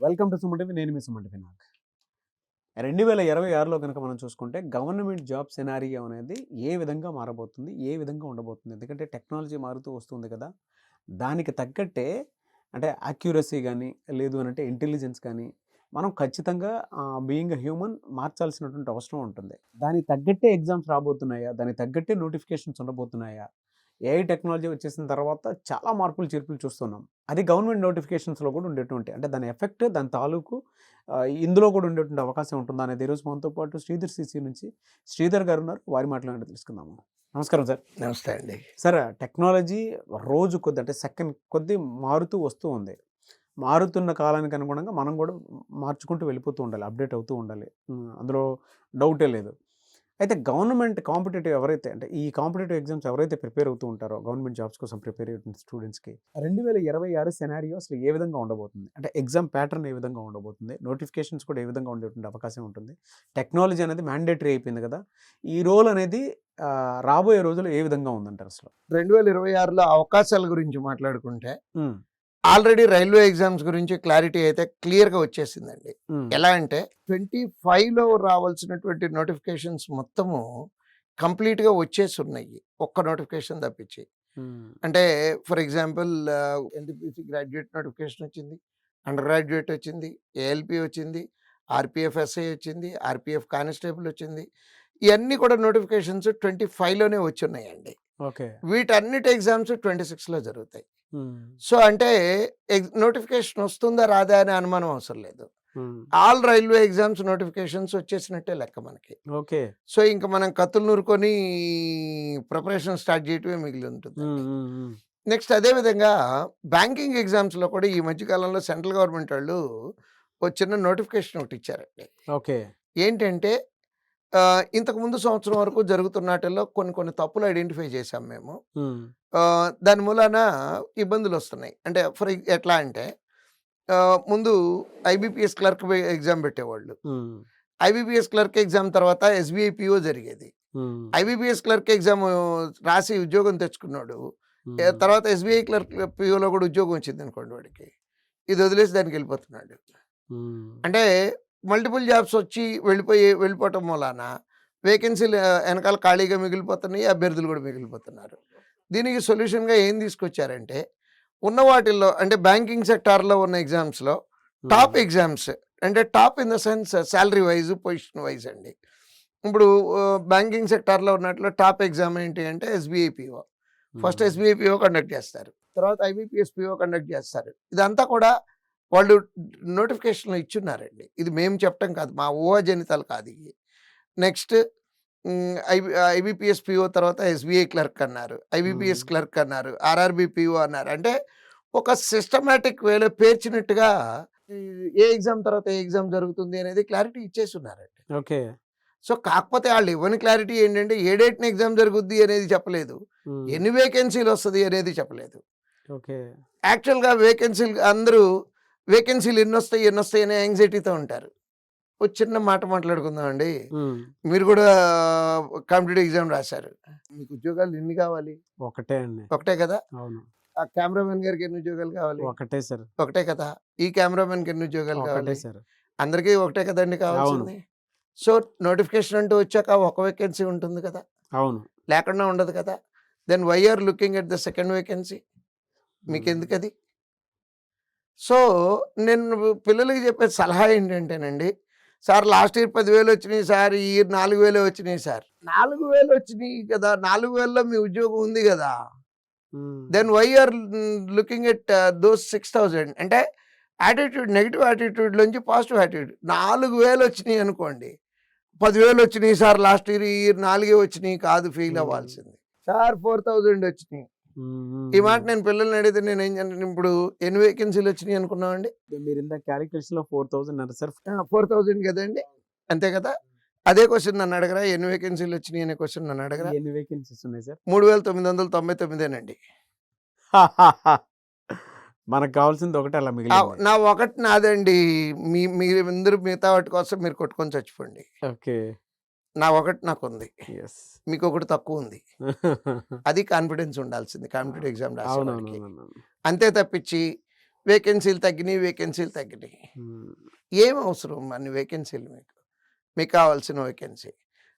Welcome to Suman TV. నేను మీ Suman TV. 2026లో కనుక మనం చూసుకుంటే గవర్నమెంట్ జాబ్ సినారియో అనేది ఏ విధంగా మారబోతుంది, ఏ విధంగా ఉండబోతుంది? ఎందుకంటే టెక్నాలజీ మారుతూ వస్తుంది కదా! దానికి తగ్గట్టే అంటే యాక్యురసీ గానీ, లేదు అనంటే ఇంటెలిజెన్స్ కానీ మనం ఖచ్చితంగా బీయింగ్ ఎ హ్యూమన్ మార్చాల్సినటువంటి అవసరం ఉంటుంది. దానికి తగ్గట్టే ఎగ్జామ్స్ రాబోతున్నాయా? దానికి తగ్గట్టే నోటిఫికేషన్స్ ఉండబోతున్నాయా? ఏఐ టెక్నాలజీ వచ్చేసిన తర్వాత చాలా మార్పులు, చేర్పులు చూస్తున్నాం. అది గవర్నమెంట్ నోటిఫికేషన్స్‌లో కూడా ఉండేటువంటి అంటే దాని ఎఫెక్ట్, దాని తాలూకు ఇందులో కూడా ఉండేటువంటి అవకాశం ఉంటుందా అనేది ఈరోజు మనతో పాటు శ్రీధర్ సీసీ నుంచి శ్రీధర్ గారు ఉన్నారు. వారి మాటలు తెలుసుకుందాము. నమస్కారం సార్. నమస్తే అండి. సార్, టెక్నాలజీ రోజు కొద్ది అంటే సెకండ్ కొద్దీ మారుతూ వస్తూ ఉంది. మారుతున్న కాలానికి అనుగుణంగా మనం కూడా మార్చుకుంటూ వెళ్ళిపోతూ ఉండాలి, అప్డేట్ అవుతూ ఉండాలి. అందులో డౌటే లేదు. అయితే గవర్నమెంట్ కాంపిటేటివ్ ఎవరైతే అంటే ఈ కాంపిటేటివ్ ఎగ్జామ్స్ ఎవరైతే ప్రిపేర్ అవుతూ ఉంటారో గవర్నమెంట్ జాబ్స్ కోసం ప్రిపేర్ అవుతున్న స్టూడెంట్స్కి 2026 సెనారియో అసలు ఏ విధంగా ఉండబోతుంది? అంటే ఎగ్జామ్ ప్యాటర్న్ ఏ విధంగా ఉండబోతుంది? నోటిఫికేషన్స్ కూడా ఏ విధంగా ఉండేటువంటి అవకాశం ఉంటుంది? టెక్నాలజీ అనేది మ్యాండేటరీ అయిపోయింది కదా! ఈ రోల్ అనేది రాబోయే రోజుల్లో ఏ విధంగా ఉందంటారు అసలు? 2026లో అవకాశాల గురించి మాట్లాడుకుంటే ఆల్రెడీ రైల్వే ఎగ్జామ్స్ గురించి క్లారిటీ అయితే క్లియర్గా వచ్చేసిందండి. ఎలా అంటే 25లో రావాల్సినటువంటి నోటిఫికేషన్స్ మొత్తము కంప్లీట్గా వచ్చేసి ఉన్నాయి, ఒక్క నోటిఫికేషన్ తప్పించి. అంటే for example NTPC graduate notification వచ్చింది, అండర్ గ్రాడ్యుయేట్ వచ్చింది, ఏఎల్పి వచ్చింది, ఆర్పిఎఫ్ ఎస్ఐ వచ్చింది, ఆర్పిఎఫ్ కానిస్టేబుల్ వచ్చింది. ఇవన్నీ కూడా నోటిఫికేషన్స్ 25లోనే వచ్చి ఉన్నాయండి. ఓకే. వీటన్నిటి ఎగ్జామ్స్ 26లో జరుగుతాయి. సో అంటే నోటిఫికేషన్ వస్తుందా రాదా అనే అనుమానం అవసరం లేదు. ఆల్ రైల్వే ఎగ్జామ్స్ నోటిఫికేషన్స్ వచ్చేసినట్టే లెక్క మనకి. ఓకే. సో ఇంకా మనం కత్తులు నూరుకొని ప్రిపరేషన్ స్టార్ట్ చేయటమే మిగిలి ఉంటుంది. నెక్స్ట్ అదేవిధంగా బ్యాంకింగ్ ఎగ్జామ్స్లో కూడా ఈ మధ్యకాలంలో సెంట్రల్ గవర్నమెంట్ వాళ్ళు ఒక చిన్న నోటిఫికేషన్ ఒకటి ఇచ్చారండి. ఓకే. ఏంటంటే ఇంతకుముందు సంవత్సరం వరకు జరుగుతున్నట్లో కొన్ని తప్పులు ఐడెంటిఫై చేశాం మేము. దాని మూలాన ఇబ్బందులు వస్తున్నాయి. అంటే ఎట్లా అంటే ముందు ఐబీపీఎస్ క్లర్క్ ఎగ్జామ్ పెట్టేవాళ్ళు. ఐబీపీఎస్ క్లర్క్ ఎగ్జామ్ తర్వాత ఎస్బీఐ పిఓ జరిగేది. ఐబీపీఎస్ క్లర్క్ ఎగ్జామ్ రాసి ఉద్యోగం తెచ్చుకున్నాడు, తర్వాత ఎస్బీఐ క్లర్క్ పిఓలో కూడా ఉద్యోగం వచ్చింది అనుకోండి వాడికి, ఇది వదిలేసి దానికి వెళ్ళిపోతున్నాడు. అంటే మల్టిపుల్ జాబ్స్ వచ్చి వెళ్ళిపోవటం మూలాన వేకెన్సీలు వెనకాల ఖాళీగా మిగిలిపోతున్నాయి, అభ్యర్థులు కూడా మిగిలిపోతున్నారు. దీనికి సొల్యూషన్గా ఏం తీసుకొచ్చారంటే ఉన్న వాటిల్లో అంటే బ్యాంకింగ్ సెక్టార్లో ఉన్న ఎగ్జామ్స్లో టాప్ ఎగ్జామ్స్ అంటే top in the sense salary wise, position wise అండి. ఇప్పుడు బ్యాంకింగ్ సెక్టార్లో ఉన్నట్లు టాప్ ఎగ్జామ్ ఏంటి అంటే SBI PO. First SBI PO conduct చేస్తారు, తర్వాత ఐబీపీఎస్ పిఓ కండక్ట్ చేస్తారు. ఇదంతా కూడా వాళ్ళు నోటిఫికేషన్లో ఇచ్చున్నారండి. ఇది మేము చెప్పటం కాదు, మా ఊహాజనితాలు కాదు ఇవి. నెక్స్ట్ ఐబీపీఎస్ పిఓ తర్వాత ఎస్బీఐ క్లర్క్ అన్నారు, ఐబీపీఎస్ క్లర్క్ అన్నారు, ఆర్ఆర్బీ పిఓ అన్నారు. అంటే ఒక సిస్టమేటిక్ వేలో పేర్చినట్టుగా ఏ ఎగ్జామ్ తర్వాత ఏ ఎగ్జామ్ జరుగుతుంది అనేది క్లారిటీ ఇచ్చేసి ఉన్నారండి. ఓకే. సో కాకపోతే వాళ్ళు ఇవ్వని క్లారిటీ ఏంటంటే ఏ డేట్ని ఎగ్జామ్ జరుగుద్ది అనేది చెప్పలేదు, ఎన్ని వేకెన్సీలు వస్తుంది అనేది చెప్పలేదు. ఓకే. యాక్చువల్గా వేకెన్సీలు అందరూ వేకెన్సీలు ఎన్ని వస్తాయి అనే యాంగ్జైటీతో ఉంటారు. ఒక చిన్న మాట మాట్లాడుకుందాం అండి. మీరు కూడా కాంపిటేటివ్ ఎగ్జామ్ రాశారు, మీకు ఉద్యోగాలు ఎన్ని కావాలి? ఒకటే అండి. ఒకటే కదా. అవును. ఆ కెమెరామెన్ గారికి ఎన్ని ఉద్యోగాలు కావాలి? ఒకటే సార్. ఒకటే కదా. ఈ కెమెరామెన్కి ఎన్ని ఉద్యోగాలు కావాలి? సార్. అందరికీ ఒకటే కదండి కావాల్సింది. సో నోటిఫికేషన్ అంటూ వచ్చాక ఒక వేకెన్సీ ఉంటుంది కదా. అవును. లేకుండా ఉండదు కదా. Then why are looking at the second vacancy? మీకు ఎందుకు అది? సో నేను పిల్లలకి చెప్పే సలహా ఏంటంటేనండి, సార్ లాస్ట్ ఇయర్ 10,000 వచ్చినాయి సార్, ఈ ఇయర్ 4,000 వచ్చినాయి సార్. 4,000 వచ్చినాయి కదా, 4,000లో మీ ఉద్యోగం ఉంది కదా. Then why are looking at those 6,000? అంటే యాటిట్యూడ్, నెగిటివ్ యాటిట్యూడ్లోంచి పాజిటివ్ యాటిట్యూడ్. 4,000 వచ్చినాయి అనుకోండి, 10,000 వచ్చినాయి సార్ లాస్ట్ ఇయర్, ఈ ఇయర్ 4 వచ్చినాయి కాదు ఫెయిల్ అవ్వాల్సింది. సార్ 4,000 వచ్చినాయి. ఈ మాట నేను పిల్లల్ని అడిగితే నేను ఏం చేస్తాను, ఇప్పుడు ఎన్ని వేకెన్సీలు వచ్చినాయి అనుకున్నామండి? మీరు ఇంత క్యాలిక్యులేషన్లో 4,000 అన్నారు సార్. 4,000 కదండి, అంతే కదా. అదే క్వశ్చన్ నన్ను అడగరా, ఎన్ని వేకెన్సీలు వచ్చినాయి అనే క్వశ్చన్ నన్ను అడగరా? ఎన్ని వేకెన్సీస్ ఉన్నాయి సార్? 3,999 మనకు కావాల్సింది ఒకటి, అలా మిగిలింది. నా ఒకటి నాదండి, మీరందరూ మిగతా వాటి కోసం మీరు కొట్టుకొని చచ్చిపోండి. ఓకే. నా ఒకటి నాకు ఉంది, మీకు ఒకటి తక్కువ ఉంది. అది కాన్ఫిడెన్స్ ఉండాల్సింది కాంపిటేటివ్ ఎగ్జామ్ రాసేవాడికి. అంతే తప్పించి వేకెన్సీలు తగ్గినాయి. ఏం అవసరం అన్ని వేకెన్సీలు మీకు కావాల్సిన వేకెన్సీ.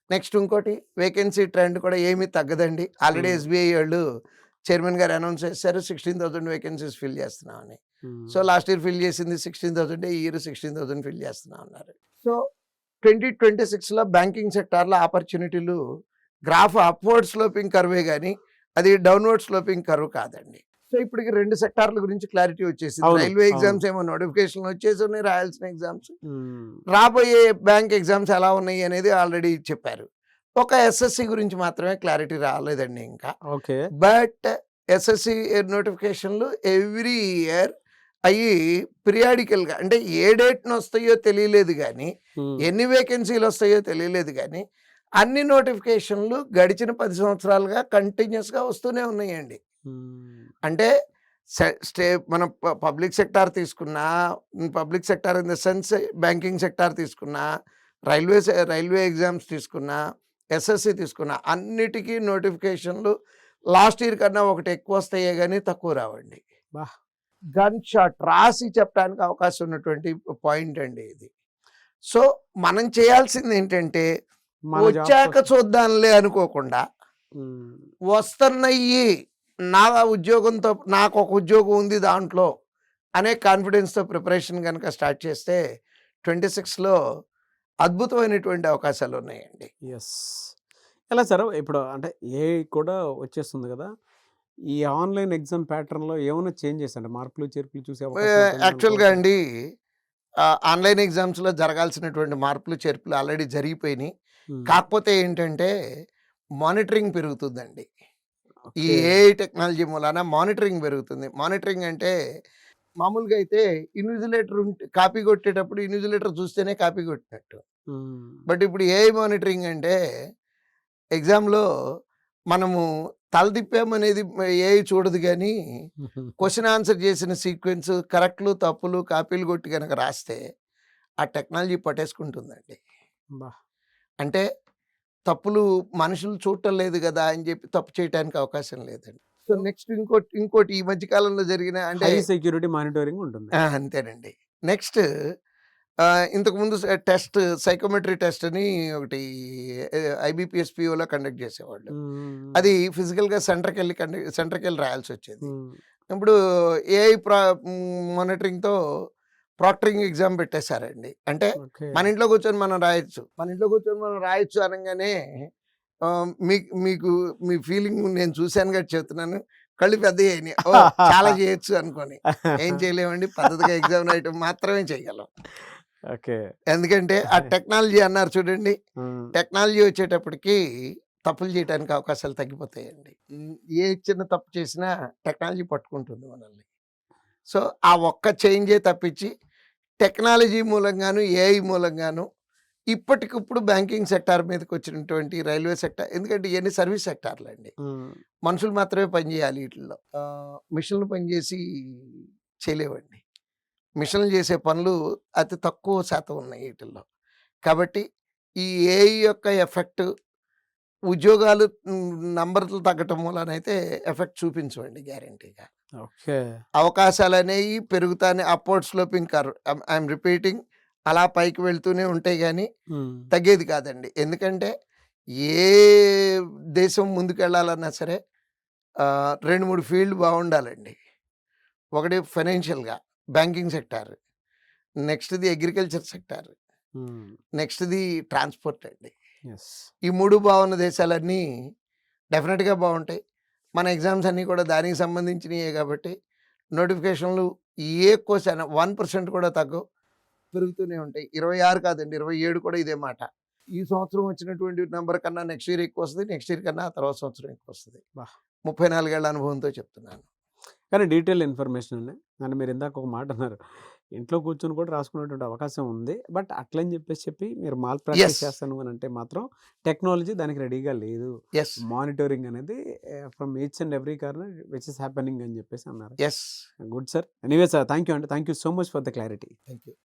నెక్స్ట్ ఇంకోటి వేకెన్సీ ట్రెండ్ కూడా ఏమీ తగ్గదండి. ఆల్రెడీ ఎస్బీఐ వాళ్ళు చైర్మన్ గారు అనౌన్స్ చేశారు 16,000 వేకెన్సీస్ ఫిల్ చేస్తున్నామని. సో లాస్ట్ ఇయర్ ఫిల్ చేసింది 16,000, ఈ ఇయర్ 16,000 ఫిల్ చేస్తున్నాం అన్నారు. సో 2026లో బ్యాంకింగ్ సెక్టార్లో ఆపర్చునిటీలు గ్రాఫ్ అప్వర్డ్ స్లోపింగ్ కర్వే కానీ అది డౌన్వర్డ్ స్లోపింగ్ కర్వ్ కాదండి. సో ఇప్పటికి 2 సెక్టార్ల గురించి క్లారిటీ వచ్చేసింది. రైల్వే ఎగ్జామ్స్ ఏమో నోటిఫికేషన్ వచ్చేసి ఉన్నాయి, రాయాల్సిన ఎగ్జామ్స్. రాబోయే బ్యాంక్ ఎగ్జామ్స్ ఎలా ఉన్నాయి అనేది ఆల్రెడీ చెప్పారు. ఒక ఎస్ఎస్సి గురించి మాత్రమే క్లారిటీ రాలేదండి ఇంకా. ఓకే. బట్ ఎస్ఎస్సి నోటిఫికేషన్లు ఎవ్రీ ఇయర్ అయ్యి పీరియాడికల్గా, అంటే ఏ డేట్న వస్తాయో తెలియలేదు కానీ, ఎన్ని వేకెన్సీలు వస్తాయో తెలియలేదు కానీ, అన్ని నోటిఫికేషన్లు గడిచిన 10 సంవత్సరాలుగా కంటిన్యూస్గా వస్తూనే ఉన్నాయండి. అంటే మనం పబ్లిక్ సెక్టార్ తీసుకున్నా, public sector in the sense banking sector తీసుకున్నా, రైల్వే ఎగ్జామ్స్ తీసుకున్నా, ఎస్ఎస్సి తీసుకున్నా, అన్నిటికీ నోటిఫికేషన్లు లాస్ట్ ఇయర్ కన్నా ఒకటి ఎక్కువ వస్తాయే కానీ తక్కువ రావండి. గన్ షాట్ రాసి చెప్పడానికి అవకాశం ఉన్నటువంటి పాయింట్ అండి ఇది. సో మనం చేయాల్సింది ఏంటంటే వచ్చాక చూద్దాంలే అనుకోకుండా, వస్తున్నాయి నా ఉద్యోగంతో, నాకు ఒక ఉద్యోగం ఉంది దాంట్లో అనే కాన్ఫిడెన్స్తో ప్రిపరేషన్ కనుక స్టార్ట్ చేస్తే 26లో అద్భుతమైనటువంటి అవకాశాలు ఉన్నాయండి. ఎలా సార్ ఇప్పుడు అంటే ఏఐ కూడా వచ్చేస్తుంది కదా, ఈ ఆన్లైన్ ఎగ్జామ్ ప్యాటర్న్లో ఏమైనా చేంజ్ చేశారంటే మార్పులు చేర్పులు చూసే యాక్చువల్గా అండి ఆన్లైన్ ఎగ్జామ్స్లో జరగాల్సినటువంటి మార్పులు చేర్పులు ఆల్రెడీ జరిగిపోయినాయి. కాకపోతే ఏంటంటే మానిటరింగ్ పెరుగుతుందండి. ఈ ఏఐ టెక్నాలజీ మూలాన మానిటరింగ్ పెరుగుతుంది. మానిటరింగ్ అంటే మామూలుగా అయితే ఇన్విజిలేటర్ కాపీ కొట్టేటప్పుడు ఇన్విజిలేటర్ చూస్తేనే కాపీ కొట్టినట్టు. బట్ ఇప్పుడు ఏఐ మానిటరింగ్ అంటే ఎగ్జామ్లో మనము తల తిప్పామనేది ఏఐ చూడదు కానీ, క్వశ్చన్ ఆన్సర్ చేసిన సీక్వెన్స్ కరెక్ట్లు తప్పులు కాపీలు కొట్టి కనుక రాస్తే ఆ టెక్నాలజీ పట్టేసుకుంటుందండి. అంటే తప్పులు మనుషులు చూడటం లేదు కదా అని చెప్పి తప్పు చేయడానికి అవకాశం లేదండి. సో నెక్స్ట్ ఇంకోటి ఈ మధ్య కాలంలో జరిగిన అంటే సెక్యూరిటీ మానిటరింగ్ ఉంటుంది. అంతేనండి. నెక్స్ట్ ఇంతకుముందు టెస్ట్ సైకోమెట్రీ టెస్ట్ అని ఒకటి IBPSPOలో కండక్ట్ చేసేవాళ్ళు. అది ఫిజికల్గా సెంటర్కి వెళ్ళి రాయాల్సి వచ్చేది. ఇప్పుడు ఏఐ మానిటరింగ్తో ప్రాక్టరింగ్ ఎగ్జామ్ పెట్టేశారండి. అంటే మన ఇంట్లో కూర్చొని మనం రాయొచ్చు అనగానే మీకు మీ ఫీలింగ్ నేను చూశాను కాబట్టి చెప్తున్నాను, కళ్ళు పెద్ద చాలా చేయొచ్చు అనుకోని. ఏం చేయలేమండి, పద్ధతిగా ఎగ్జామ్ రాయటం మాత్రమే చేయగలం. ఎందుకంటే ఆ టెక్నాలజీ అన్నారు చూడండి, టెక్నాలజీ వచ్చేటప్పటికి తప్పులు చేయడానికి అవకాశాలు తగ్గిపోతాయండి. ఏ చిన్న తప్పు చేసినా టెక్నాలజీ పట్టుకుంటుంది మనల్ని. సో ఆ ఒక్క చేంజే తప్పించి టెక్నాలజీ మూలంగాను ఏఐ మూలంగాను ఇప్పటికిప్పుడు బ్యాంకింగ్ సెక్టార్ మీదకి వచ్చినటువంటి రైల్వే సెక్టార్, ఎందుకంటే ఇవన్నీ సర్వీస్ సెక్టార్లు అండి. మనుషులు మాత్రమే పనిచేయాలి వీటిల్లో. మిషన్లు పనిచేసి చేయలేవండి. మిషన్లు చేసే పనులు అతి తక్కువ శాతం ఉన్నాయి వీటిల్లో. కాబట్టి ఈ ఏఐ యొక్క ఎఫెక్ట్ ఉద్యోగాలు నంబర్లు తగ్గటం వలనైతే ఎఫెక్ట్ చూపించవండి గ్యారంటీగా. అవకాశాలు అనేవి పెరుగుతానే, upward sloping curve, I'm repeating, అలా పైకి వెళ్తూనే ఉంటాయి కానీ తగ్గేది కాదండి. ఎందుకంటే ఏ దేశం ముందుకెళ్ళాలన్నా సరే 2-3 ఫీల్డ్ బాగుండాలండి. ఒకటి ఫైనాన్షియల్గా బ్యాంకింగ్ సెక్టార్, నెక్స్ట్ది అగ్రికల్చర్ సెక్టార్, నెక్స్ట్ది ట్రాన్స్పోర్ట్ అండి. ఈ 3 బాగున్న దేశాలన్నీ డెఫినెట్గా బాగుంటాయి. మన ఎగ్జామ్స్ అన్నీ కూడా దానికి సంబంధించినవే కాబట్టి నోటిఫికేషన్లు ఏ క్వశ్చన్ 1% కూడా తగ్గవు, పెరుగుతూనే ఉంటాయి. 26 కాదండి, 27 కూడా ఇదే మాట. ఈ సంవత్సరం వచ్చినటువంటి నెంబర్ కన్నా నెక్స్ట్ ఇయర్ ఎక్కువ వస్తుంది, నెక్స్ట్ ఇయర్ కన్నా తర్వాత సంవత్సరం ఎక్కువ వస్తుంది. 34 ఏళ్ల అనుభవంతో చెప్తున్నాను. కానీ డీటెయిల్ ఇన్ఫర్మేషన్ అండి. అంటే మీరు ఇందాక ఒక మాట అన్నారు, ఇంట్లో కూర్చొని కూడా రాసుకునేటువంటి అవకాశం ఉంది. బట్ అట్లని చెప్పి మీరు మాల్ ప్రాక్టీస్ చేస్తాను అని అంటే మాత్రం టెక్నాలజీ దానికి రెడీగా లేదు. మానిటరింగ్ అనేది from each and every corner which is happening అని చెప్పేసి అన్నారు. Good sir. Anyway sir, thank you అండి. Thank you so much for the clarity. Thank you.